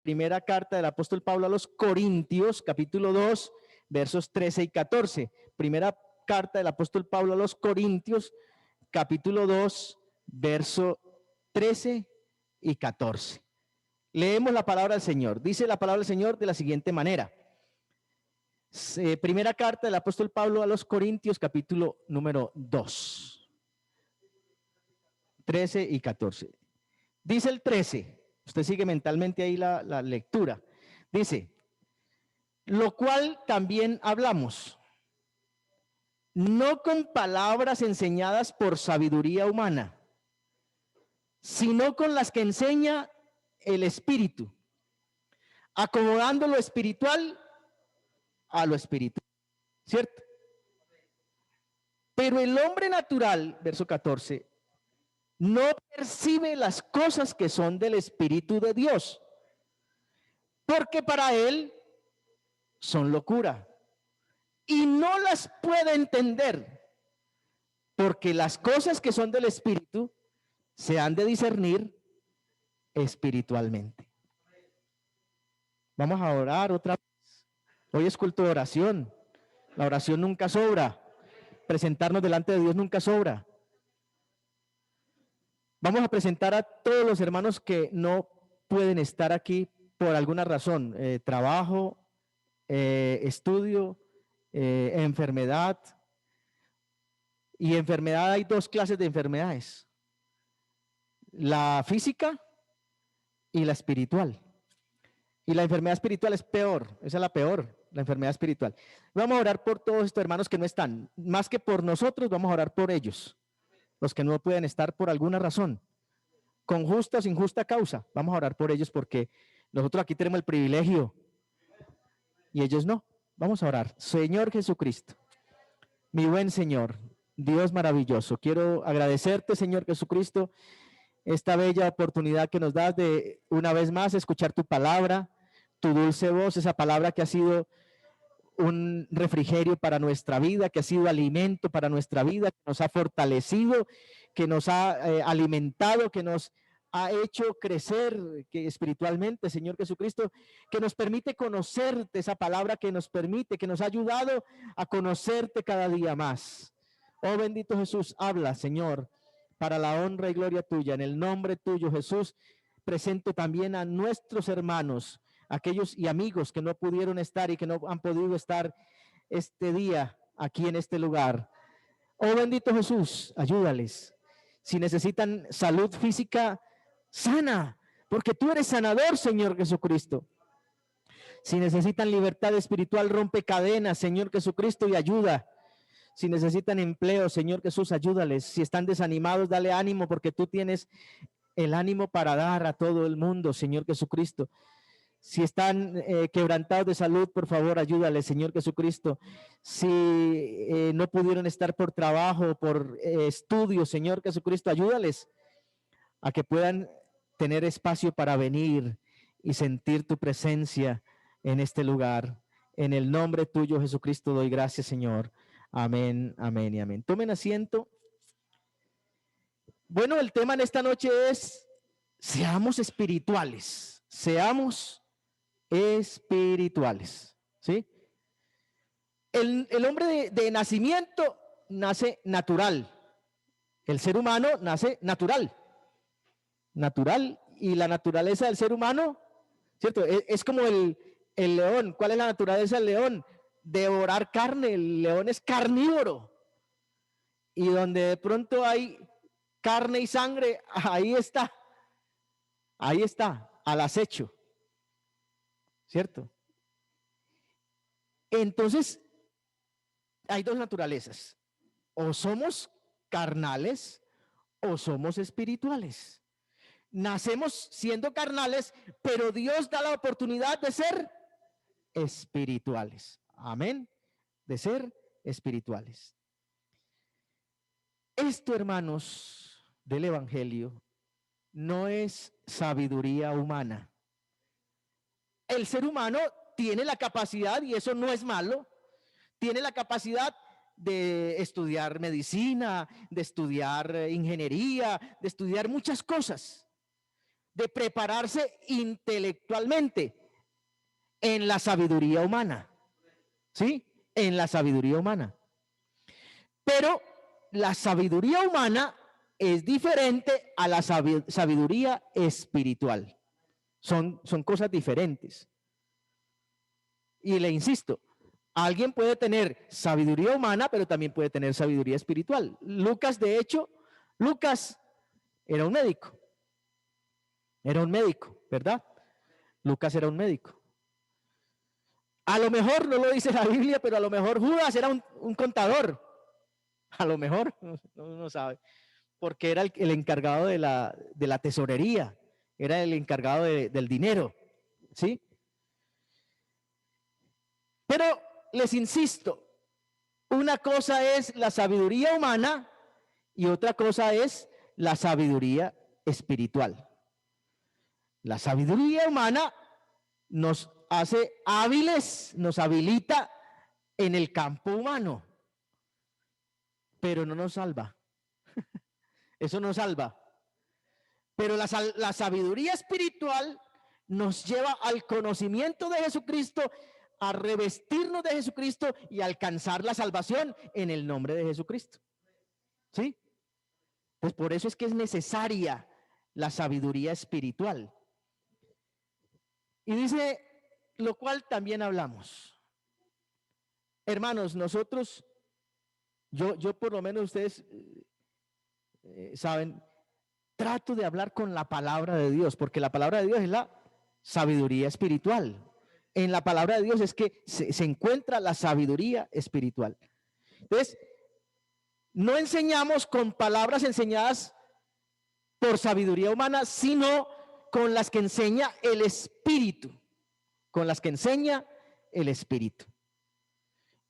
Primera carta del apóstol Pablo a los Corintios, capítulo 2, versos 13 y 14. Primera carta del apóstol Pablo a los Corintios, capítulo 2, verso 13 y 14. Leemos la palabra del Señor. Dice la palabra del Señor de la siguiente manera. Primera carta del apóstol Pablo a los Corintios, capítulo número 2, 13 y 14. Dice el 13. Usted sigue mentalmente ahí la lectura. Dice, lo cual también hablamos, no con palabras enseñadas por sabiduría humana, sino con las que enseña el Espíritu, acomodando lo espiritual a lo espiritual, ¿cierto? Pero el hombre natural, verso 14, no percibe las cosas que son del Espíritu de Dios, porque para él son locura y no las puede entender, porque las cosas que son del Espíritu se han de discernir espiritualmente. Vamos a orar otra vez. Hoy es culto de oración. La oración nunca sobra. Presentarnos delante de Dios nunca sobra. Vamos a presentar a todos los hermanos que no pueden estar aquí por alguna razón, trabajo, estudio, enfermedad. Y enfermedad, hay dos clases de enfermedades: la física y la espiritual. Y la enfermedad espiritual es peor, esa es la peor, la enfermedad espiritual. Vamos a orar por todos estos hermanos que no están, más que por nosotros, vamos a orar por ellos, los que no pueden estar por alguna razón, con justa o sin justa causa. Vamos a orar por ellos porque nosotros aquí tenemos el privilegio y ellos no. Vamos a orar. Señor Jesucristo, mi buen Señor, Dios maravilloso, quiero agradecerte, Señor Jesucristo, esta bella oportunidad que nos das de una vez más escuchar tu palabra, tu dulce voz, esa palabra que ha sido un refrigerio para nuestra vida, que ha sido alimento para nuestra vida, que nos ha fortalecido, que nos ha alimentado, que nos ha hecho crecer espiritualmente, Señor Jesucristo, que nos permite conocerte, esa palabra que nos permite, que nos ha ayudado a conocerte cada día más. Oh bendito Jesús, habla, Señor, para la honra y gloria tuya. En el nombre tuyo, Jesús, presento también a nuestros hermanos, aquellos y amigos que no pudieron estar y que no han podido estar este día aquí en este lugar. Oh bendito Jesús, ayúdales. Si necesitan salud física, sana, porque tú eres sanador, Señor Jesucristo. Si necesitan libertad espiritual, rompe cadenas, Señor Jesucristo, y ayuda. Si necesitan empleo, Señor Jesús, ayúdales. Si están desanimados, dale ánimo, porque tú tienes el ánimo para dar a todo el mundo, Señor Jesucristo. Si están quebrantados de salud, por favor, ayúdales, Señor Jesucristo. Si no pudieron estar por trabajo, por estudio, Señor Jesucristo, ayúdales a que puedan tener espacio para venir y sentir tu presencia en este lugar. En el nombre tuyo, Jesucristo, doy gracias, Señor. Amén, amén y amén. Tomen asiento. Bueno, el tema en esta noche es: seamos espirituales, seamos espirituales, ¿sí? El hombre de nacimiento nace natural. El ser humano nace natural. Natural, y la naturaleza del ser humano, ¿cierto? Es como el león. ¿Cuál es la naturaleza del león? Devorar carne. El león es carnívoro. Y donde de pronto hay carne y sangre, ahí está, al acecho, ¿cierto? Entonces, hay dos naturalezas: o somos carnales o somos espirituales. Nacemos siendo carnales, pero Dios da la oportunidad de ser espirituales. Amén. De ser espirituales. Esto, hermanos, del Evangelio no es sabiduría humana. El ser humano tiene la capacidad, y eso no es malo, tiene la capacidad de estudiar medicina, de estudiar ingeniería, de estudiar muchas cosas, de prepararse intelectualmente en la sabiduría humana, ¿sí? En la sabiduría humana. Pero la sabiduría humana es diferente a la sabiduría espiritual. Son cosas diferentes. Y le insisto, alguien puede tener sabiduría humana, pero también puede tener sabiduría espiritual. Lucas, de hecho, Lucas era un médico. Era un médico, ¿verdad? Lucas era un médico. A lo mejor no lo dice la Biblia, pero a lo mejor Judas era un contador. A lo mejor, no sabe. Porque era el encargado de la tesorería. Era el encargado del dinero. ¿Sí? Pero les insisto, una cosa es la sabiduría humana y otra cosa es la sabiduría espiritual. La sabiduría humana nos hace hábiles, nos habilita en el campo humano, pero no nos salva. Eso no salva. Pero la sabiduría espiritual nos lleva al conocimiento de Jesucristo, a revestirnos de Jesucristo y a alcanzar la salvación en el nombre de Jesucristo. ¿Sí? Pues por eso es que es necesaria la sabiduría espiritual. Y dice, lo cual también hablamos. Hermanos, nosotros, yo por lo menos ustedes saben, trato de hablar con la palabra de Dios, porque la palabra de Dios es la sabiduría espiritual. En la palabra de Dios es que se encuentra la sabiduría espiritual. Entonces, no enseñamos con palabras enseñadas por sabiduría humana, sino con las que enseña el Espíritu, con las que enseña el Espíritu.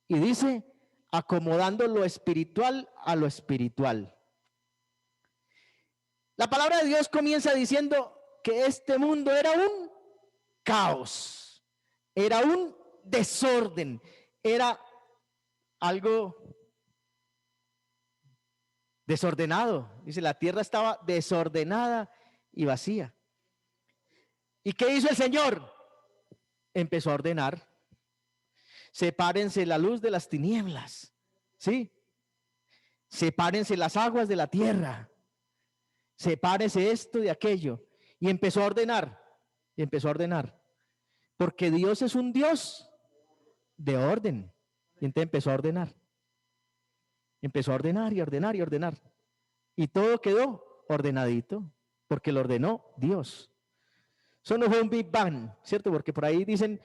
Y dice, acomodando lo espiritual a lo espiritual. La palabra de Dios comienza diciendo que este mundo era un caos, era un desorden, era algo desordenado. Dice, la tierra estaba desordenada y vacía. ¿Y qué hizo el Señor? Empezó a ordenar. Sepárense la luz de las tinieblas, ¿sí? Sepárense las aguas de la tierra. Sepárese esto de aquello. Y empezó a ordenar. Y empezó a ordenar. Porque Dios es un Dios de orden. Y entonces empezó a ordenar. Empezó a ordenar y ordenar y ordenar. Y todo quedó ordenadito. Porque lo ordenó Dios. Eso no fue un Big Bang, ¿cierto? Porque por ahí dicen,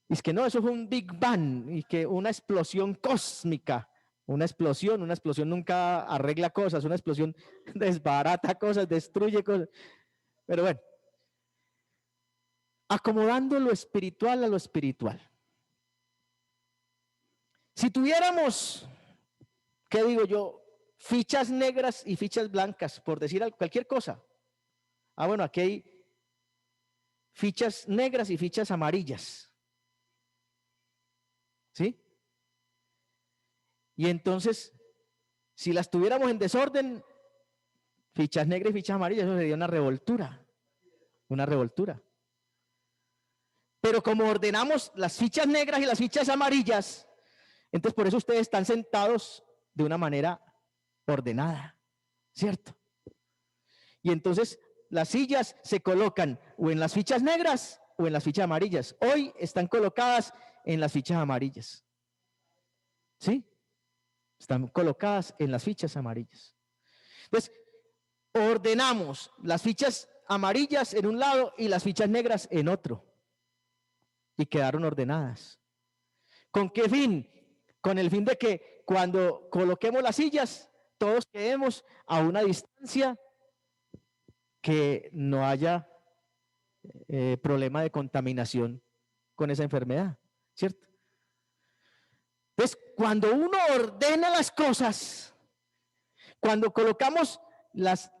es que no, eso fue un Big Bang. Y que una explosión cósmica. Una explosión nunca arregla cosas, una explosión desbarata cosas, destruye cosas. Pero bueno, acomodando lo espiritual a lo espiritual. Si tuviéramos, ¿qué digo yo? Fichas negras y fichas blancas, por decir cualquier cosa. Ah, bueno, aquí hay fichas negras y fichas amarillas. ¿Sí? Y entonces, si las tuviéramos en desorden, fichas negras y fichas amarillas, eso sería una revoltura. Una revoltura. Pero como ordenamos las fichas negras y las fichas amarillas, entonces por eso ustedes están sentados de una manera ordenada, ¿cierto? Y entonces las sillas se colocan o en las fichas negras o en las fichas amarillas. Hoy están colocadas en las fichas amarillas. ¿Sí? Están colocadas en las fichas amarillas. Entonces, ordenamos las fichas amarillas en un lado y las fichas negras en otro. Y quedaron ordenadas. ¿Con qué fin? Con el fin de que cuando coloquemos las sillas, todos quedemos a una distancia que no haya problema de contaminación con esa enfermedad, ¿cierto? Entonces, cuando uno ordena las cosas, cuando colocamos las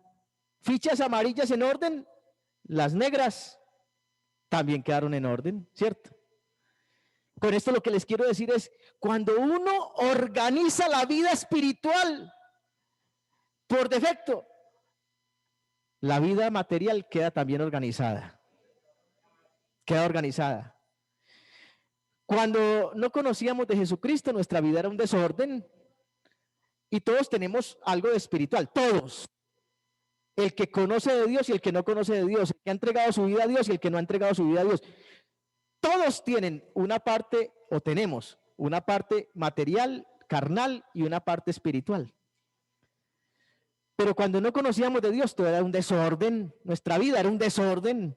fichas amarillas en orden, las negras también quedaron en orden, ¿cierto? Con esto lo que les quiero decir es, cuando uno organiza la vida espiritual por defecto, la vida material queda también organizada. Queda organizada. Cuando no conocíamos de Jesucristo, nuestra vida era un desorden y todos tenemos algo de espiritual, todos. El que conoce de Dios y el que no conoce de Dios, el que ha entregado su vida a Dios y el que no ha entregado su vida a Dios. Todos tienen una parte, o tenemos una parte material, carnal y una parte espiritual. Pero cuando no conocíamos de Dios, todo era un desorden. Nuestra vida era un desorden.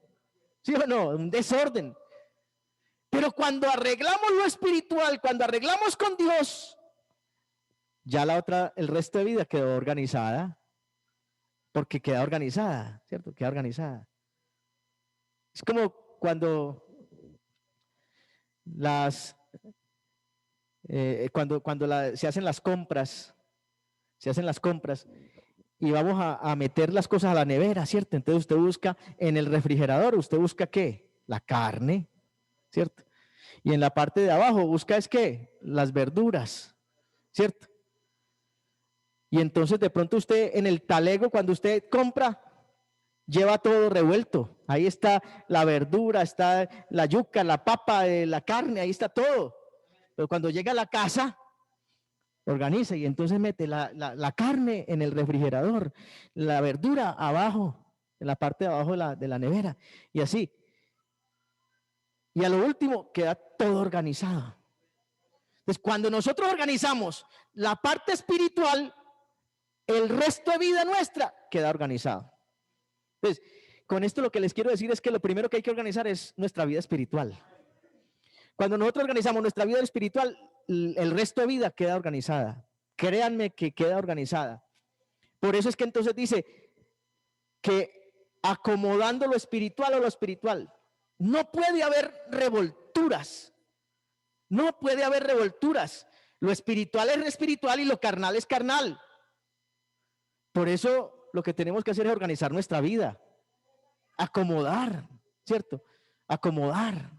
¿Sí o no? Un desorden. Pero cuando arreglamos lo espiritual, cuando arreglamos con Dios, ya el resto de vida quedó organizada. Porque queda organizada, ¿cierto? Queda organizada. Es como cuando se hacen las compras, y vamos a meter las cosas a la nevera, ¿cierto? Entonces usted busca en el refrigerador, ¿usted busca qué? La carne, ¿cierto? Y en la parte de abajo busca es qué? Las verduras, ¿cierto? Y entonces de pronto usted en el talego, cuando usted compra, lleva todo revuelto. Ahí está la verdura, está la yuca, la papa, la carne, ahí está todo. Pero cuando llega a la casa, organiza y entonces mete la carne en el refrigerador, la verdura abajo, en la parte de abajo de la nevera, y así. Y a lo último queda todo organizado. Entonces, cuando nosotros organizamos la parte espiritual, el resto de vida nuestra queda organizado. Entonces, con esto lo que les quiero decir es que lo primero que hay que organizar es nuestra vida espiritual. Cuando nosotros organizamos nuestra vida espiritual, el resto de vida queda organizada. Créanme que queda organizada. Por eso es que entonces dice que acomodando lo espiritual a lo espiritual, no puede haber revolturas. No puede haber revolturas. Lo espiritual es espiritual y lo carnal es carnal. Por eso lo que tenemos que hacer es organizar nuestra vida. Acomodar, ¿cierto? Acomodar.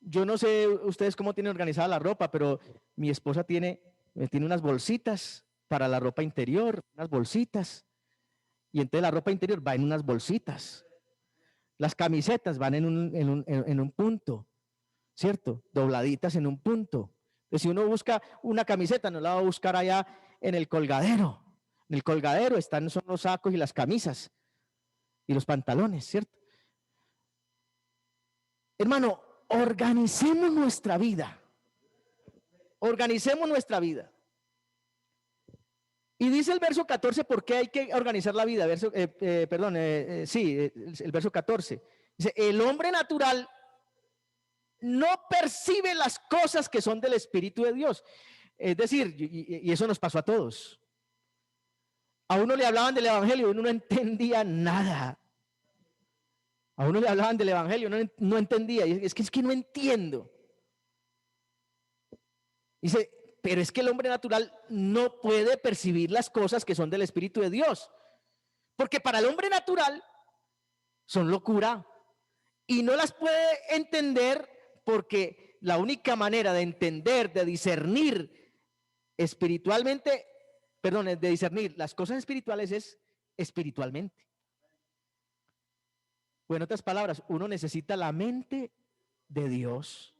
Yo no sé ustedes cómo tienen organizada la ropa, pero mi esposa tiene unas bolsitas para la ropa interior, unas bolsitas. Y entonces la ropa interior va en unas bolsitas. Las camisetas van en un punto, ¿cierto? Dobladitas en un punto. Entonces, si uno busca una camiseta, no la va a buscar allá en el colgadero. En el colgadero son los sacos y las camisas y los pantalones, ¿cierto? Hermano, organicemos nuestra vida. Organicemos nuestra vida. Y dice el verso 14, ¿por qué hay que organizar la vida? El verso 14. Dice, el hombre natural no percibe las cosas que son del Espíritu de Dios. Es decir, y eso nos pasó a todos. A uno le hablaban del Evangelio y uno no entendía nada. A uno le hablaban del Evangelio, no entendía. Y es que no entiendo. Dice, pero es que el hombre natural no puede percibir las cosas que son del Espíritu de Dios. Porque para el hombre natural son locura. Y no las puede entender porque la única manera de entender, de discernir espiritualmente, de discernir las cosas espirituales es espiritualmente. O en otras palabras, uno necesita la mente de Dios.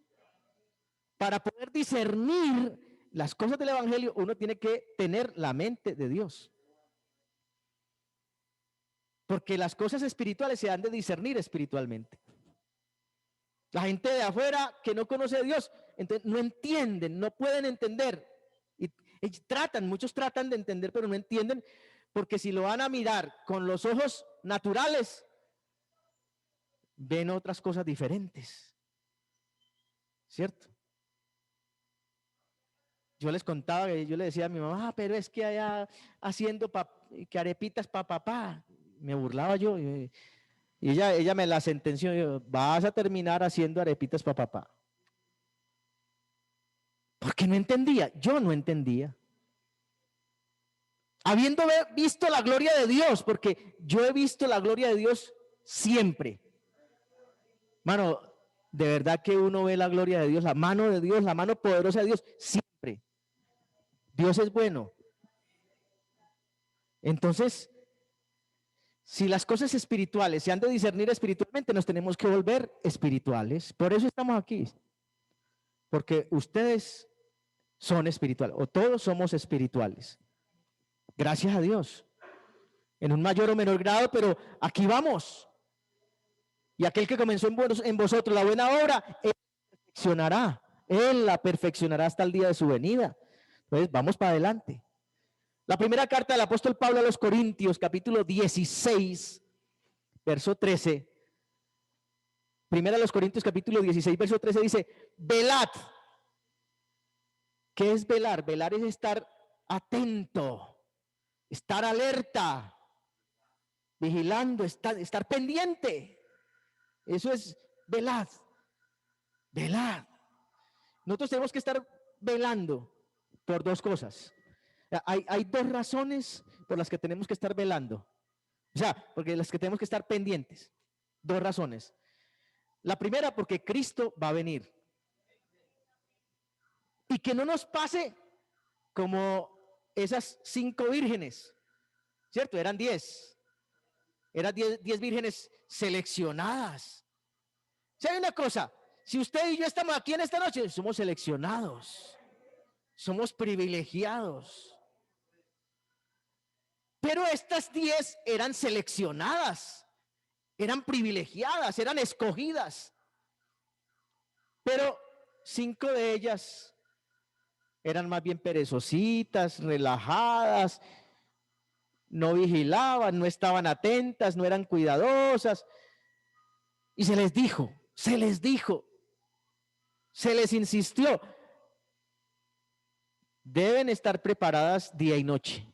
Para poder discernir las cosas del Evangelio, uno tiene que tener la mente de Dios. Porque las cosas espirituales se han de discernir espiritualmente. La gente de afuera que no conoce a Dios, entonces no entienden, no pueden entender. Y muchos tratan de entender, pero no entienden, porque si lo van a mirar con los ojos naturales, ven otras cosas diferentes. ¿Cierto? Yo les contaba, yo le decía a mi mamá, pero es que allá haciendo que arepitas para papá. Me burlaba yo. Y ella me la sentenció. Yo, vas a terminar haciendo arepitas para papá. Porque no entendía. Yo no entendía. Habiendo visto la gloria de Dios, porque yo he visto la gloria de Dios siempre. Mano, de verdad que uno ve la gloria de Dios, la mano de Dios, la mano poderosa de Dios, siempre. Dios es bueno. Entonces, si las cosas espirituales se han de discernir espiritualmente, nos tenemos que volver espirituales. Por eso estamos aquí. Porque ustedes son espirituales, o todos somos espirituales. Gracias a Dios. En un mayor o menor grado, pero aquí vamos. Y aquel que comenzó en vosotros la buena obra, Él la perfeccionará. Él la perfeccionará hasta el día de su venida. Entonces, vamos para adelante. La primera carta del apóstol Pablo a los Corintios, capítulo 16, verso 13. Primera a los Corintios, capítulo 16, verso 13 dice, velad. ¿Qué es velar? Velar es estar atento, estar alerta, vigilando, estar pendiente. Eso es velad. Velad. Nosotros tenemos que estar velando por dos cosas. Hay dos razones por las que tenemos que estar velando. O sea, porque las que tenemos que estar pendientes. Dos razones. La primera, porque Cristo va a venir. Y que no nos pase como esas 5 vírgenes, ¿cierto? Eran 10. Eran 10 vírgenes seleccionadas. ¿Sabe una cosa? Si usted y yo estamos aquí en esta noche, somos seleccionados. Somos privilegiados. Pero estas 10 eran seleccionadas, eran privilegiadas, eran escogidas. Pero 5 de ellas eran más bien perezositas, relajadas, no vigilaban, no estaban atentas, no eran cuidadosas. Y se les dijo, se les insistió, deben estar preparadas día y noche,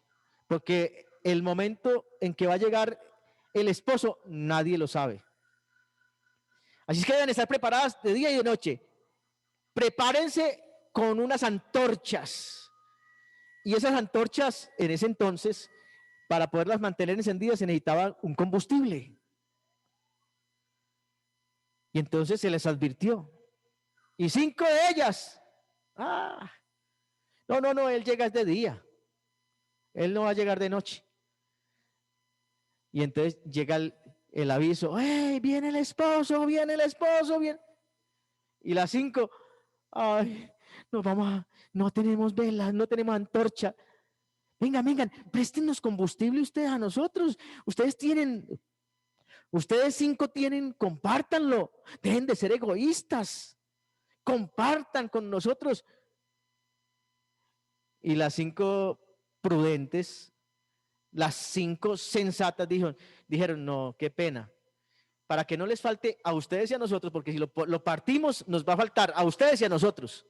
porque el momento en que va a llegar el esposo, nadie lo sabe. Así es que deben estar preparadas de día y de noche. Prepárense con unas antorchas. Y esas antorchas, en ese entonces, para poderlas mantener encendidas, se necesitaba un combustible. Y entonces se les advirtió. Y 5 de ellas, no, él llega de día. Él no va a llegar de noche. Y entonces llega el aviso, ¡hey, viene el esposo, viene! Y las 5, ¡ay, no tenemos velas, no tenemos antorcha! Vengan, préstenos combustible ustedes a nosotros. Ustedes 5 tienen, compártanlo. Dejen de ser egoístas. Compartan con nosotros. Y las 5 prudentes, las 5 sensatas dijeron, no, qué pena. Para que no les falte a ustedes y a nosotros, porque si lo partimos, nos va a faltar a ustedes y a nosotros.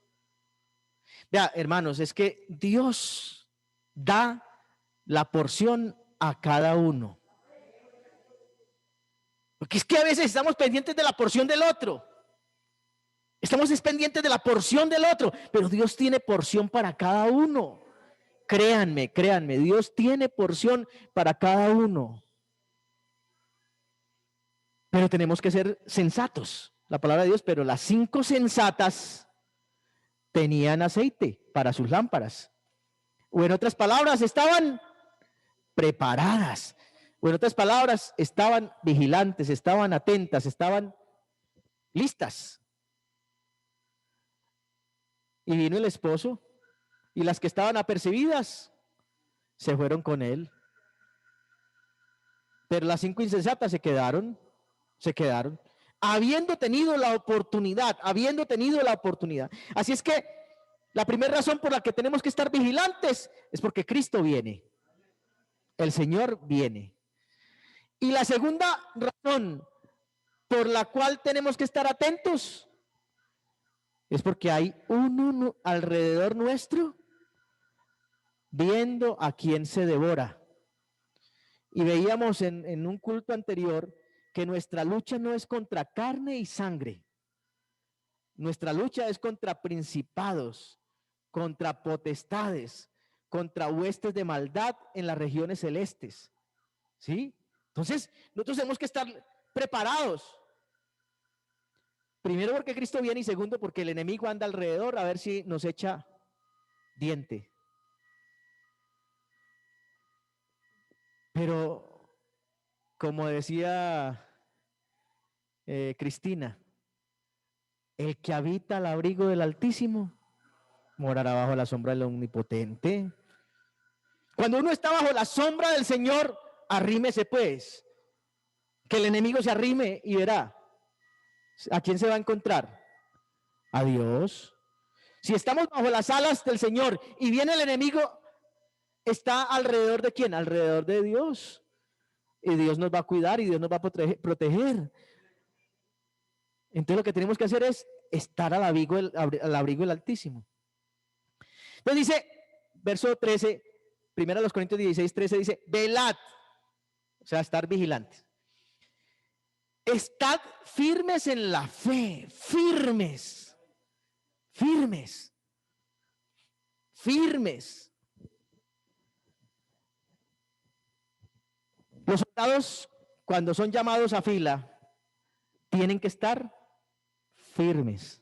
Vea, hermanos, es que Dios da la porción a cada uno. Porque es que a veces estamos pendientes de la porción del otro. Estamos pendientes de la porción del otro, pero Dios tiene porción para cada uno. Créanme, Dios tiene porción para cada uno. Pero tenemos que ser sensatos, la palabra de Dios, pero las 5 sensatas tenían aceite para sus lámparas. O en otras palabras, estaban preparadas. O en otras palabras, estaban vigilantes, estaban atentas, estaban listas. Y vino el esposo y las que estaban apercibidas se fueron con él. Pero las 5 insensatas se quedaron, habiendo tenido la oportunidad. Así es que la primera razón por la que tenemos que estar vigilantes es porque Cristo viene. El Señor viene. Y la segunda razón por la cual tenemos que estar atentos es porque hay uno alrededor nuestro viendo a quién se devora. Y veíamos en un culto anterior que nuestra lucha no es contra carne y sangre. Nuestra lucha es contra principados, contra potestades, contra huestes de maldad en las regiones celestes. ¿Sí? Entonces, nosotros tenemos que estar preparados. Primero porque Cristo viene y segundo porque el enemigo anda alrededor a ver si nos echa diente. Pero, como decía Cristina, el que habita al abrigo del Altísimo morará bajo la sombra del Omnipotente. Cuando uno está bajo la sombra del Señor, arrímese pues, que el enemigo se arrime y verá. ¿A quién se va a encontrar? A Dios. Si estamos bajo las alas del Señor y viene el enemigo, ¿está alrededor de quién? Alrededor de Dios. Y Dios nos va a cuidar y Dios nos va a proteger. Entonces lo que tenemos que hacer es estar al abrigo del Altísimo. Entonces dice, verso 13, 1 Corintios 16, 13 dice, velad, o sea, estar vigilantes. Estad firmes en la fe, firmes, firmes, firmes. Los soldados, cuando son llamados a fila, tienen que estar firmes.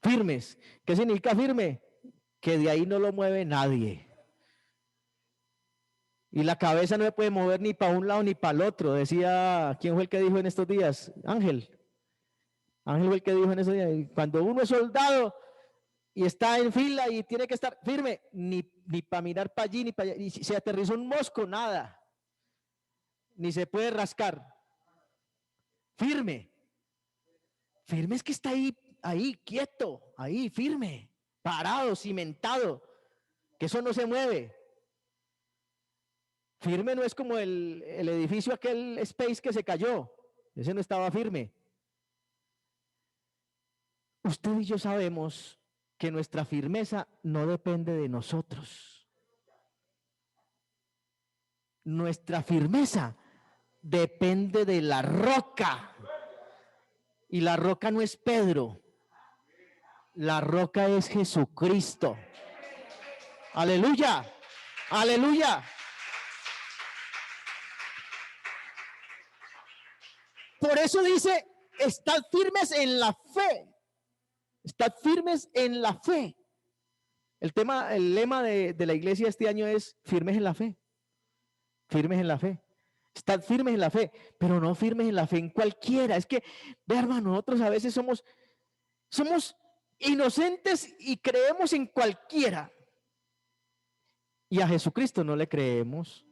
Firmes. ¿Qué significa firme? Que de ahí no lo mueve nadie. Y la cabeza no se puede mover ni para un lado ni para el otro. Decía, ¿quién fue el que dijo en estos días? Ángel. Ángel fue el que dijo en estos días. Cuando uno es soldado y está en fila y tiene que estar firme, ni para mirar para allí, ni para allá. Y si se aterrizó un mosco, nada. Ni se puede rascar. Firme. Firme es que está ahí, quieto, ahí, firme, parado, cimentado, que eso no se mueve. Firme no es como el edificio aquel Space que se cayó, ese no estaba firme. Usted y yo sabemos que nuestra firmeza no depende de nosotros. Nuestra firmeza depende de la roca. Y la roca no es Pedro. La roca es Jesucristo. Aleluya. Aleluya. Por eso dice, estad firmes en la fe. Estad firmes en la fe. El lema de la iglesia este año es firmes en la fe. Firmes en la fe. Estad firmes en la fe, pero no firmes en la fe en cualquiera. Es que, ve hermano, nosotros a veces somos inocentes y creemos en cualquiera. Y a Jesucristo no le creemos.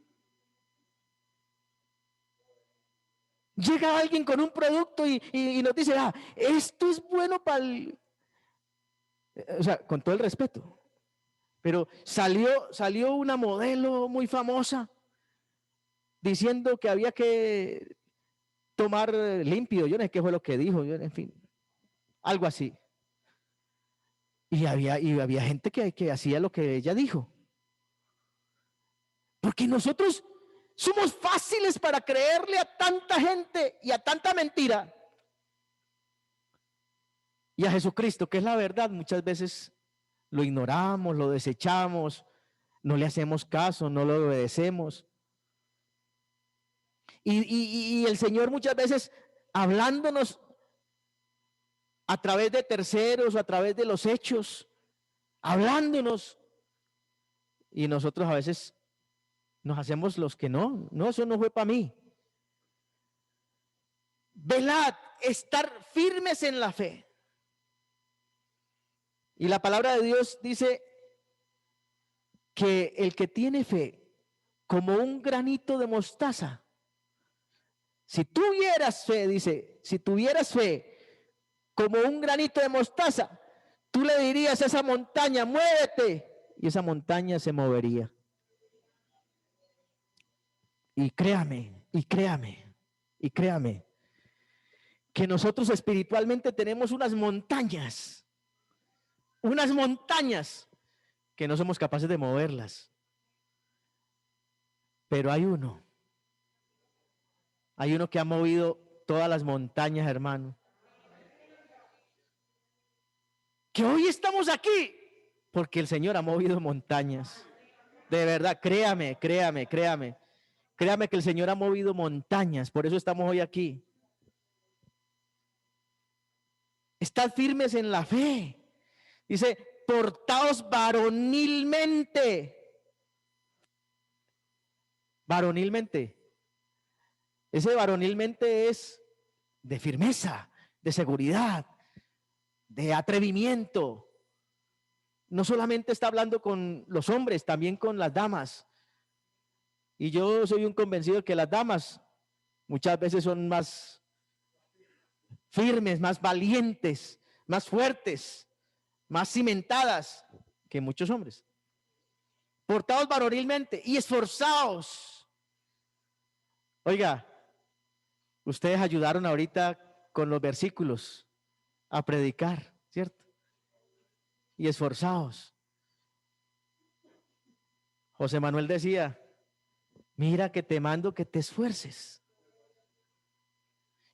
Llega alguien con un producto y nos dice, esto es bueno para el... O sea, con todo el respeto. Pero salió una modelo muy famosa diciendo que había que tomar limpio. Yo no sé qué fue lo que dijo, en fin, algo así. Y había gente que hacía lo que ella dijo. Porque nosotros somos fáciles para creerle a tanta gente y a tanta mentira. Y a Jesucristo, que es la verdad, muchas veces lo ignoramos, lo desechamos, no le hacemos caso, no lo obedecemos. Y el Señor muchas veces hablándonos a través de terceros o a través de los hechos, hablándonos. Y nosotros a veces nos hacemos los que no, eso no fue para mí. Velad, estar firmes en la fe. Y la palabra de Dios dice que el que tiene fe como un granito de mostaza, si tuvieras fe, dice, si tuvieras fe como un granito de mostaza, tú le dirías a esa montaña, muévete, y esa montaña se movería. Y créame, que nosotros espiritualmente tenemos unas montañas que no somos capaces de moverlas. Pero hay uno que ha movido todas las montañas, hermano. Que hoy estamos aquí porque el Señor ha movido montañas. De verdad, créame que el Señor ha movido montañas, por eso estamos hoy aquí. Estad firmes en la fe. Dice, portaos varonilmente. varonilmente. Ese varonilmente es de firmeza, de seguridad, de atrevimiento. No solamente está hablando con los hombres, también con las damas. Y yo soy un convencido de que las damas muchas veces son más firmes, más valientes, más fuertes, más cimentadas que muchos hombres. Portaos varonilmente y esforzaos. Oiga, ustedes ayudaron ahorita con los versículos a predicar, ¿cierto? Y esforzaos. José Manuel decía, mira que te mando que te esfuerces.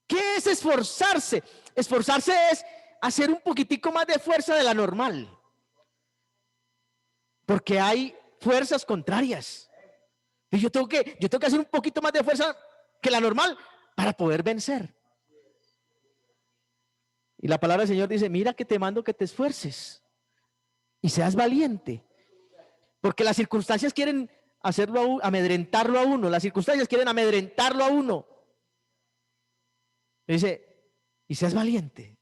¿Qué es esforzarse? Esforzarse es hacer un poquitico más de fuerza de la normal. Porque hay fuerzas contrarias. Y yo tengo que hacer un poquito más de fuerza que la normal para poder vencer. Y la palabra del Señor dice, mira que te mando que te esfuerces y seas valiente. Porque las circunstancias quieren hacerlo, amedrentarlo a uno. Las circunstancias quieren amedrentarlo a uno. Dice, y seas valiente.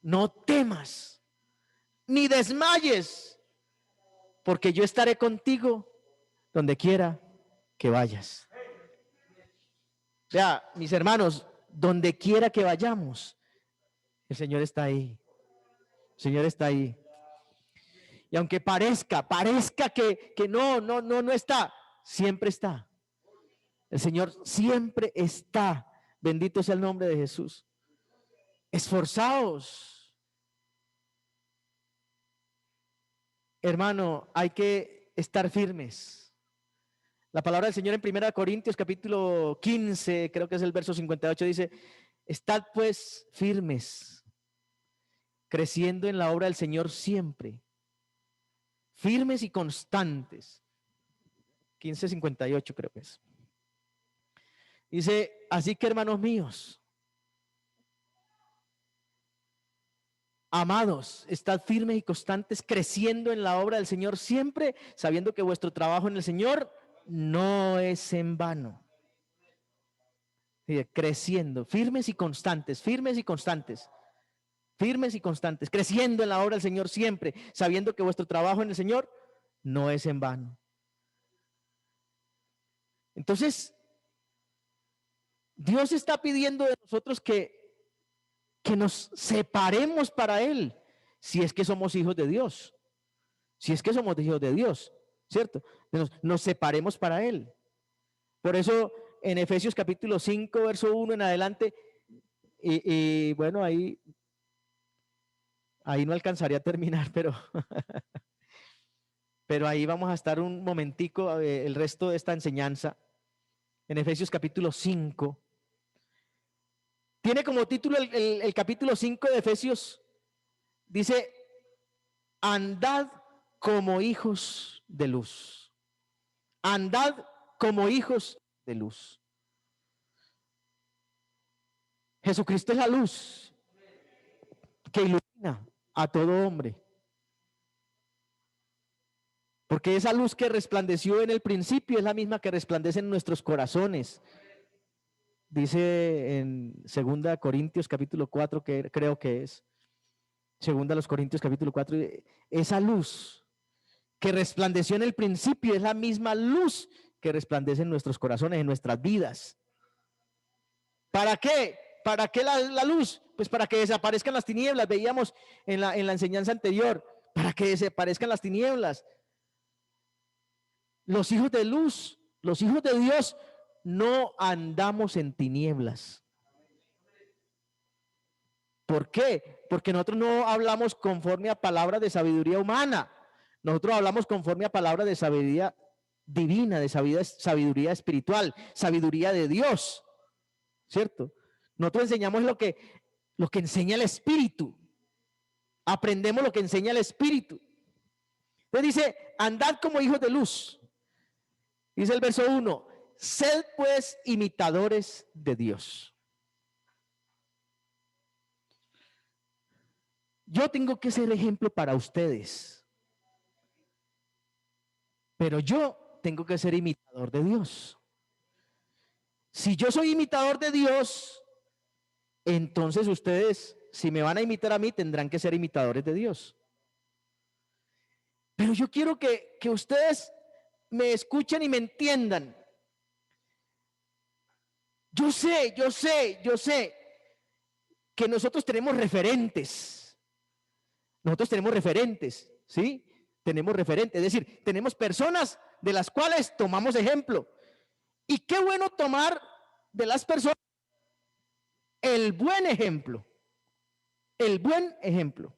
No temas, ni desmayes, porque yo estaré contigo donde quiera que vayas. Vea, mis hermanos, donde quiera que vayamos, el Señor está ahí. El Señor está ahí. Y aunque parezca que no está, siempre está. El Señor siempre está. Bendito sea el nombre de Jesús. Esforzaos. Hermano, hay que estar firmes. La palabra del Señor en 1 Corintios capítulo 15, creo que es el verso 58, dice, estad pues firmes, creciendo en la obra del Señor siempre, firmes y constantes. 15:58 creo que es. Dice, así que hermanos míos, amados, estad firmes y constantes, creciendo en la obra del Señor siempre, sabiendo que vuestro trabajo en el Señor no es en vano. Creciendo, firmes y constantes, firmes y constantes, firmes y constantes, creciendo en la obra del Señor siempre, sabiendo que vuestro trabajo en el Señor no es en vano. Entonces, Dios está pidiendo de nosotros que nos separemos para Él, si es que somos hijos de Dios, si es que somos hijos de Dios, ¿cierto? Nos separemos para Él. Por eso en Efesios capítulo 5, verso 1 en adelante, y bueno, ahí no alcanzaría a terminar, pero ahí vamos a estar un momentico, el resto de esta enseñanza, en Efesios capítulo 5. Tiene como título el capítulo 5 de Efesios, dice, andad como hijos de luz. Andad como hijos de luz. Jesucristo es la luz que ilumina a todo hombre. Porque esa luz que resplandeció en el principio es la misma que resplandece en nuestros corazones. Dice en 2 Corintios capítulo 4, que creo que es. 2 Corintios capítulo 4, esa luz que resplandeció en el principio es la misma luz que resplandece en nuestros corazones, en nuestras vidas. ¿Para qué? ¿Para qué la luz? Pues para que desaparezcan las tinieblas. Veíamos en la enseñanza anterior, para que desaparezcan las tinieblas. Los hijos de luz, los hijos de Dios, no andamos en tinieblas. ¿Por qué? Porque nosotros no hablamos conforme a palabras de sabiduría humana. Nosotros hablamos conforme a palabras de sabiduría divina, de sabiduría espiritual, sabiduría de Dios. ¿Cierto? Nosotros enseñamos lo que enseña el Espíritu. Aprendemos lo que enseña el Espíritu. Entonces dice, andad como hijos de luz. Dice el verso 1, sed pues imitadores de Dios. Yo tengo que ser ejemplo para ustedes, pero yo tengo que ser imitador de Dios. Si yo soy imitador de Dios, entonces ustedes, si me van a imitar a mí, tendrán que ser imitadores de Dios. Pero yo quiero que ustedes me escuchen y me entiendan. Yo sé que nosotros tenemos referentes. Nosotros tenemos referentes, ¿sí? Tenemos referentes, es decir, tenemos personas de las cuales tomamos ejemplo. Y qué bueno tomar de las personas el buen ejemplo. El buen ejemplo.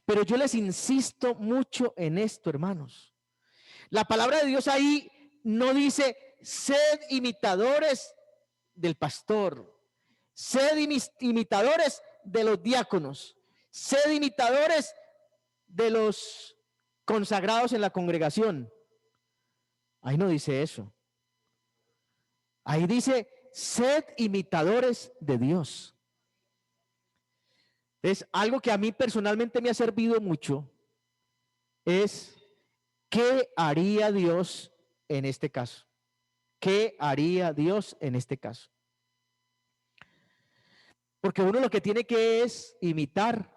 Pero yo les insisto mucho en esto, hermanos. La palabra de Dios ahí no dice, sed imitadores del pastor, sed imitadores de los diáconos, sed imitadores de los consagrados en la congregación. Ahí no dice eso. Ahí dice, sed imitadores de Dios. Es algo que a mí personalmente me ha servido mucho, es ¿qué haría Dios en este caso? ¿Qué haría Dios en este caso? Porque uno lo que tiene que es imitar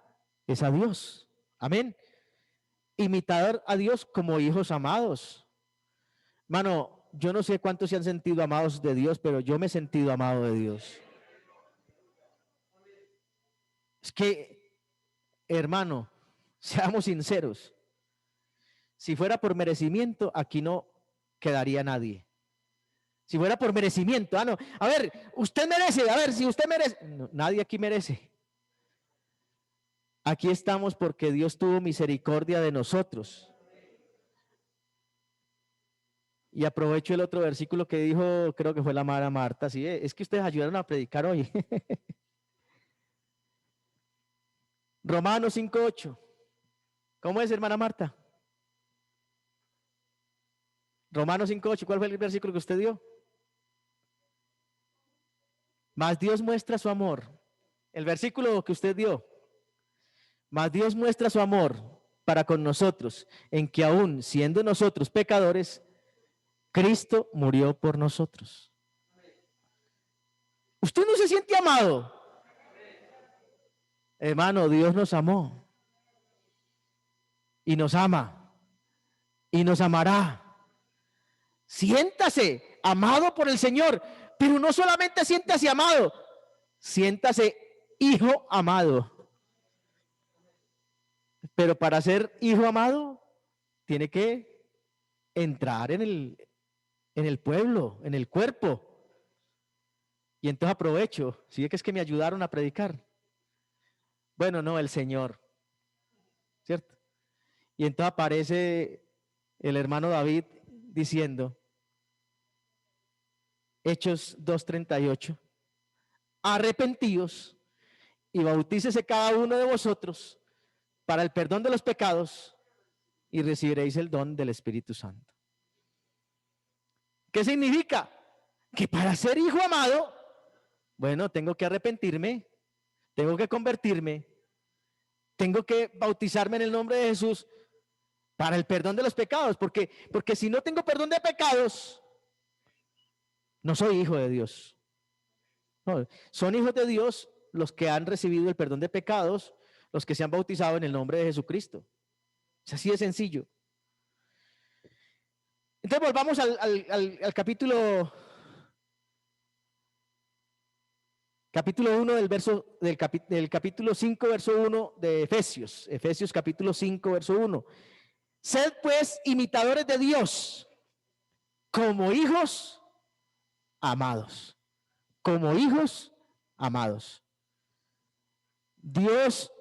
es a Dios. Amén. Imitar a Dios como hijos amados. Mano, yo no sé cuántos se han sentido amados de Dios, pero yo me he sentido amado de Dios. Es que, hermano, seamos sinceros. Si fuera por merecimiento, aquí no quedaría nadie. Si fuera por merecimiento, no. A ver, usted merece, a ver, si usted merece. No, nadie aquí merece. Aquí estamos porque Dios tuvo misericordia de nosotros. Y aprovecho el otro versículo que dijo, creo que fue la amada Marta, ¿sí? Es que ustedes ayudaron a predicar hoy. Romanos 5:8. ¿Cómo es, hermana Marta? Romanos 5:8, ¿cuál fue el versículo que usted dio? Mas Dios muestra su amor. El versículo que usted dio. Mas Dios muestra su amor para con nosotros, en que aún siendo nosotros pecadores, Cristo murió por nosotros. ¿Usted no se siente amado? Hermano, Dios nos amó y nos ama y nos amará. Siéntase amado por el Señor, pero no solamente siéntase amado, siéntase hijo amado. Pero para ser hijo amado, tiene que entrar en el pueblo, en el cuerpo. Y entonces aprovecho, si es que me ayudaron a predicar. Bueno, no, el Señor, ¿cierto? Y entonces aparece el hermano David diciendo, Hechos 2:38, arrepentíos y bautícese cada uno de vosotros para el perdón de los pecados y recibiréis el don del Espíritu Santo. ¿Qué significa? Que para ser hijo amado, bueno, tengo que arrepentirme, tengo que convertirme, tengo que bautizarme en el nombre de Jesús para el perdón de los pecados, porque si no tengo perdón de pecados, no soy hijo de Dios. No, son hijos de Dios los que han recibido el perdón de pecados, los que se han bautizado en el nombre de Jesucristo. Es así de sencillo. Entonces volvamos al capítulo 1 del capítulo 5, verso 1 de Efesios. Efesios capítulo 5, verso 1. Sed pues imitadores de Dios como hijos amados. Como hijos amados. Dios,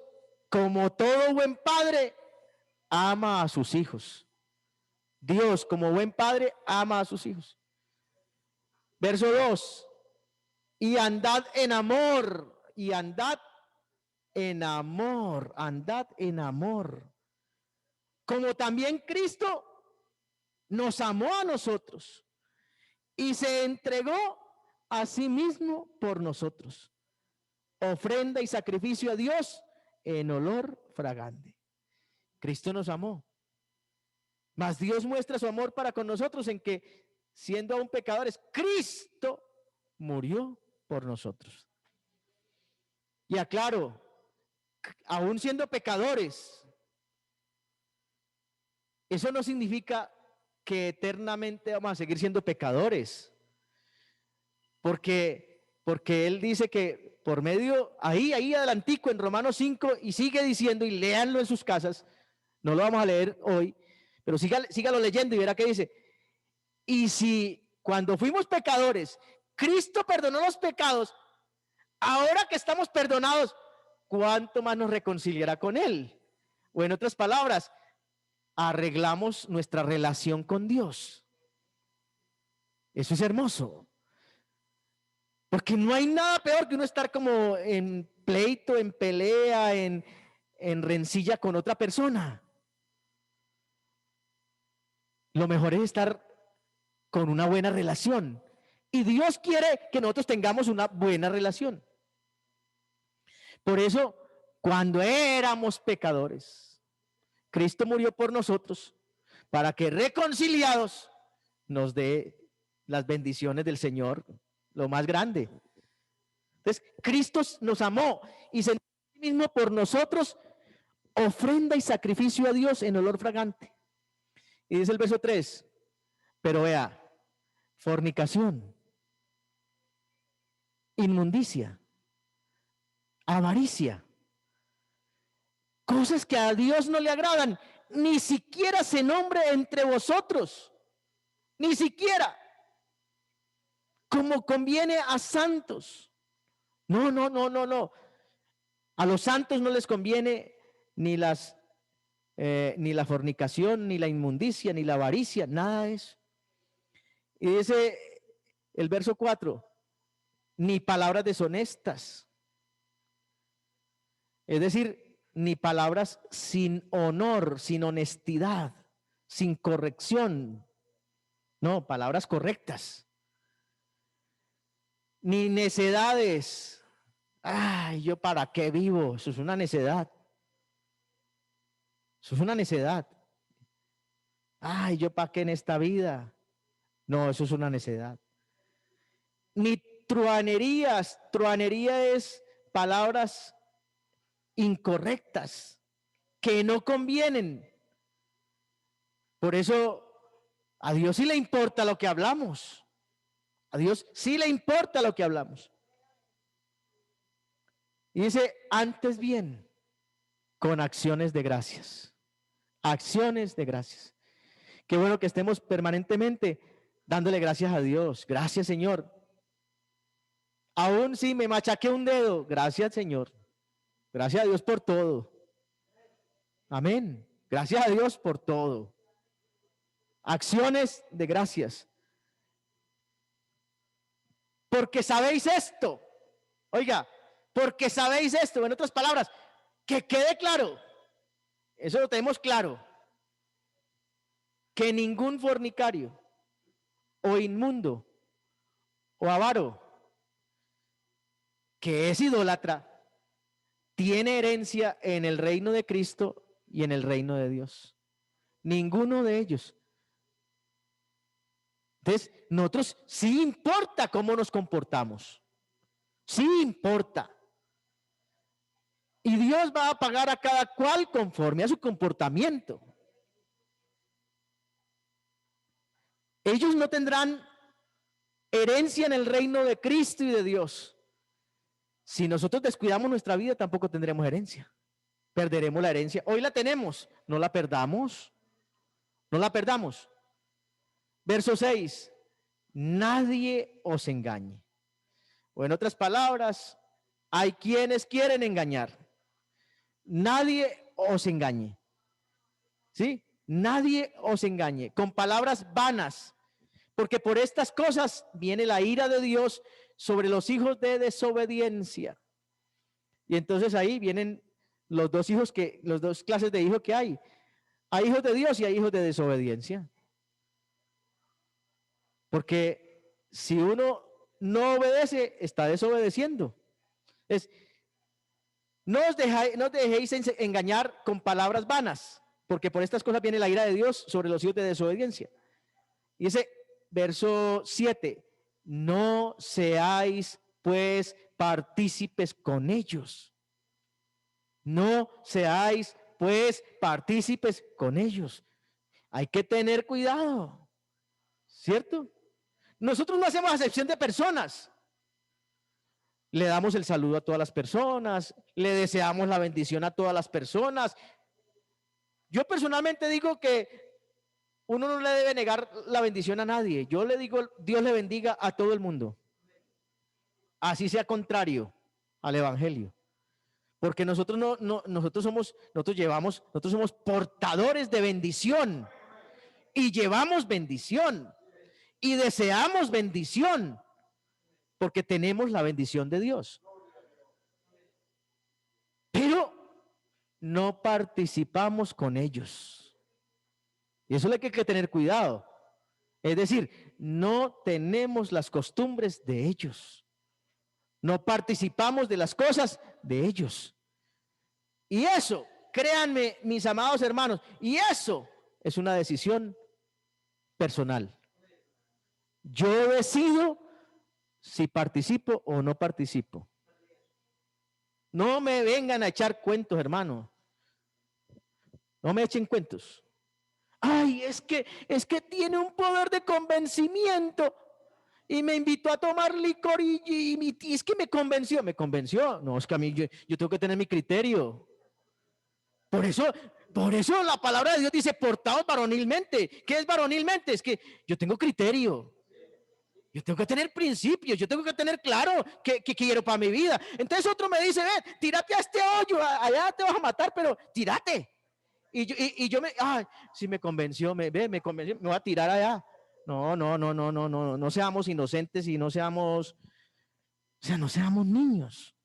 como todo buen padre, ama a sus hijos. Dios, como buen padre, ama a sus hijos. Verso 2. Y andad en amor, y andad en amor, andad en amor. Como también Cristo nos amó a nosotros y se entregó a sí mismo por nosotros. Ofrenda y sacrificio a Dios en olor fragante. Cristo nos amó. Mas Dios muestra su amor para con nosotros en que, siendo aún pecadores, Cristo murió por nosotros. Y aclaro, aún siendo pecadores, eso no significa que eternamente vamos a seguir siendo pecadores, porque él dice que por medio, ahí adelantico en Romanos 5, y sigue diciendo, y léanlo en sus casas, no lo vamos a leer hoy, pero sígalo leyendo y verá que dice, y si cuando fuimos pecadores, Cristo perdonó los pecados, ahora que estamos perdonados, ¿cuánto más nos reconciliará con Él? O en otras palabras, arreglamos nuestra relación con Dios. Eso es hermoso. Porque no hay nada peor que uno estar como en pleito, en pelea, en rencilla con otra persona. Lo mejor es estar con una buena relación. Y Dios quiere que nosotros tengamos una buena relación. Por eso, cuando éramos pecadores, Cristo murió por nosotros para que reconciliados nos dé las bendiciones del Señor, lo más grande. Entonces, Cristo nos amó y se entregó a sí mismo por nosotros, ofrenda y sacrificio a Dios en olor fragante. Y dice el verso 3, pero vea, fornicación, inmundicia, avaricia, cosas que a Dios no le agradan, ni siquiera se nombre entre vosotros, ni siquiera, como conviene a santos. No. A los santos no les conviene ni la fornicación, ni la inmundicia, ni la avaricia, nada de eso. Y dice el verso 4, ni palabras deshonestas. Es decir, ni palabras sin honor, sin honestidad, sin corrección. No, palabras correctas. Ni necedades. Ay, ¿yo para qué vivo? Eso es una necedad. Eso es una necedad. Ay, ¿yo para qué en esta vida? No, eso es una necedad. Ni truanerías. Truanería es palabras incorrectas que no convienen. Por eso a Dios sí le importa lo que hablamos. A Dios sí le importa lo que hablamos. Y dice, antes bien, con acciones de gracias. Acciones de gracias. Qué bueno que estemos permanentemente dándole gracias a Dios. Gracias, Señor. Aún si me machaqué un dedo, gracias, Señor. Gracias a Dios por todo. Amén. Gracias a Dios por todo. Acciones de gracias. Porque sabéis esto. Oiga, porque sabéis esto. En otras palabras, que quede claro. Eso lo tenemos claro. Que ningún fornicario o inmundo o avaro que es idólatra tiene herencia en el reino de Cristo y en el reino de Dios. Ninguno de ellos. Entonces, nosotros sí importa cómo nos comportamos. Sí importa. Y Dios va a pagar a cada cual conforme a su comportamiento. Ellos no tendrán herencia en el reino de Cristo y de Dios. Si nosotros descuidamos nuestra vida, tampoco tendremos herencia. Perderemos la herencia. Hoy la tenemos, no la perdamos. No la perdamos. Verso 6. Nadie os engañe. O en otras palabras, hay quienes quieren engañar. Nadie os engañe. ¿Sí? Nadie os engañe con palabras vanas, porque por estas cosas viene la ira de Dios sobre los hijos de desobediencia. Y entonces ahí vienen los dos clases de hijos que hay. Hay hijos de Dios y hay hijos de desobediencia. Porque si uno no obedece, está desobedeciendo. No os dejéis engañar con palabras vanas, porque por estas cosas viene la ira de Dios sobre los hijos de desobediencia. Y ese verso 7, No seáis pues partícipes con ellos. No seáis pues partícipes con ellos. Hay que tener cuidado, ¿cierto? Nosotros no hacemos acepción de personas. Le damos el saludo a todas las personas, le deseamos la bendición a todas las personas. Yo personalmente digo que uno no le debe negar la bendición a nadie. Yo le digo, Dios le bendiga a todo el mundo. Así sea contrario al evangelio. Porque nosotros nosotros somos portadores de bendición y llevamos bendición y deseamos bendición porque tenemos la bendición de Dios. Pero no participamos con ellos. Y eso es lo que hay que tener cuidado. Es decir, no tenemos las costumbres de ellos. No participamos de las cosas de ellos. Y eso, créanme, mis amados hermanos, y eso es una decisión personal. Yo decido si participo o no participo. No me vengan a echar cuentos, hermano. No me echen cuentos. Ay, es que tiene un poder de convencimiento y me invitó a tomar licor y es que me convenció. No, es que a mí yo tengo que tener mi criterio. Por eso la palabra de Dios dice portados varonilmente. ¿Qué es varonilmente? Es que yo tengo criterio. Yo tengo que tener principios, yo tengo que tener claro qué quiero para mi vida. Entonces otro me dice, ven, tírate a este hoyo, allá te vas a matar, pero tírate. Y yo si me convenció, me convenció, me voy a tirar allá. No seamos inocentes y no seamos niños.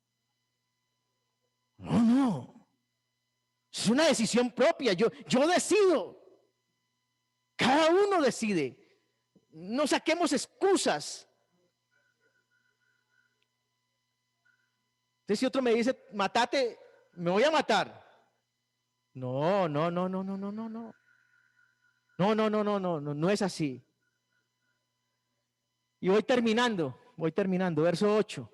No. Es una decisión propia, yo decido. Cada uno decide. No saquemos excusas. Entonces si otro me dice, matate, me voy a matar. No es así. Y voy terminando, verso 8.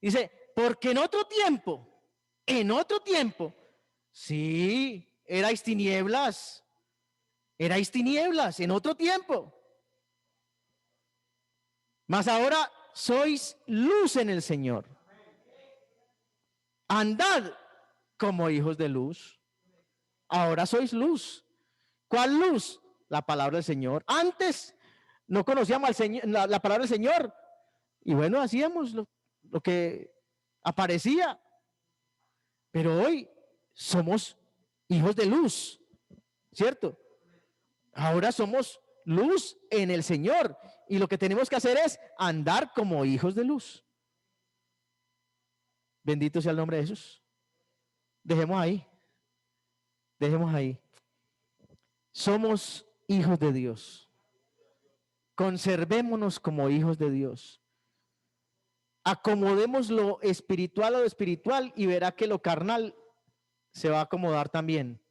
Dice, porque en otro tiempo, sí, erais tinieblas, en otro tiempo. Mas ahora sois luz en el Señor. Andad como hijos de luz. Ahora sois luz. ¿Cuál luz? La palabra del Señor. Antes no conocíamos al Señor, la palabra del Señor. Y bueno, hacíamos lo que aparecía. Pero hoy somos hijos de luz, ¿cierto? Ahora somos luz en el Señor. Y lo que tenemos que hacer es andar como hijos de luz. Bendito sea el nombre de Jesús. Dejemos ahí. Somos hijos de Dios. Conservémonos como hijos de Dios. Acomodemos lo espiritual a lo espiritual y verá que lo carnal se va a acomodar también.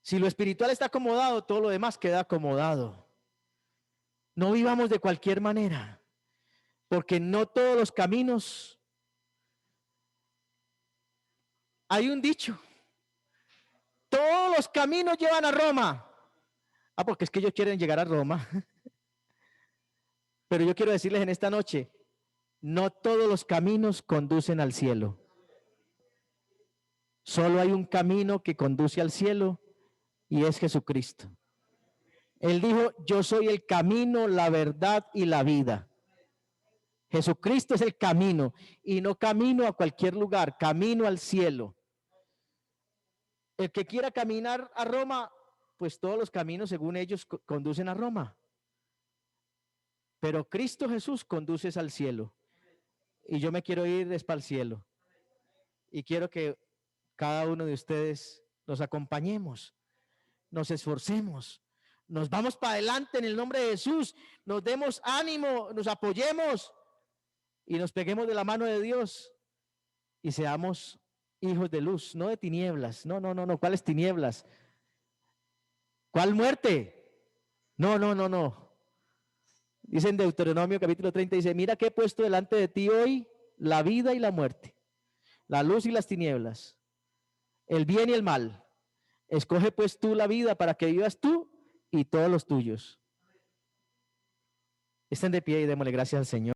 Si lo espiritual está acomodado, todo lo demás queda acomodado. No vivamos de cualquier manera, porque no todos los caminos. Hay un dicho, todos los caminos llevan a Roma. Porque es que ellos quieren llegar a Roma. Pero yo quiero decirles en esta noche, no todos los caminos conducen al cielo. Solo hay un camino que conduce al cielo y es Jesucristo. Él dijo, yo soy el camino, la verdad y la vida. Jesucristo es el camino y no camino a cualquier lugar, camino al cielo. El que quiera caminar a Roma, pues todos los caminos según ellos conducen a Roma. Pero Cristo Jesús conduce al cielo. Y yo me quiero ir para el cielo. Y quiero que cada uno de ustedes nos acompañemos, nos esforcemos, nos vamos para adelante en el nombre de Jesús, nos demos ánimo, nos apoyemos y nos peguemos de la mano de Dios y seamos hijos de luz, no de tinieblas. No. ¿Cuáles tinieblas? ¿Cuál muerte? No. Dice en Deuteronomio capítulo 30, dice, mira que he puesto delante de ti hoy la vida y la muerte, la luz y las tinieblas, el bien y el mal. Escoge pues tú la vida para que vivas tú y todos los tuyos. Estén de pie y démosle gracias al Señor.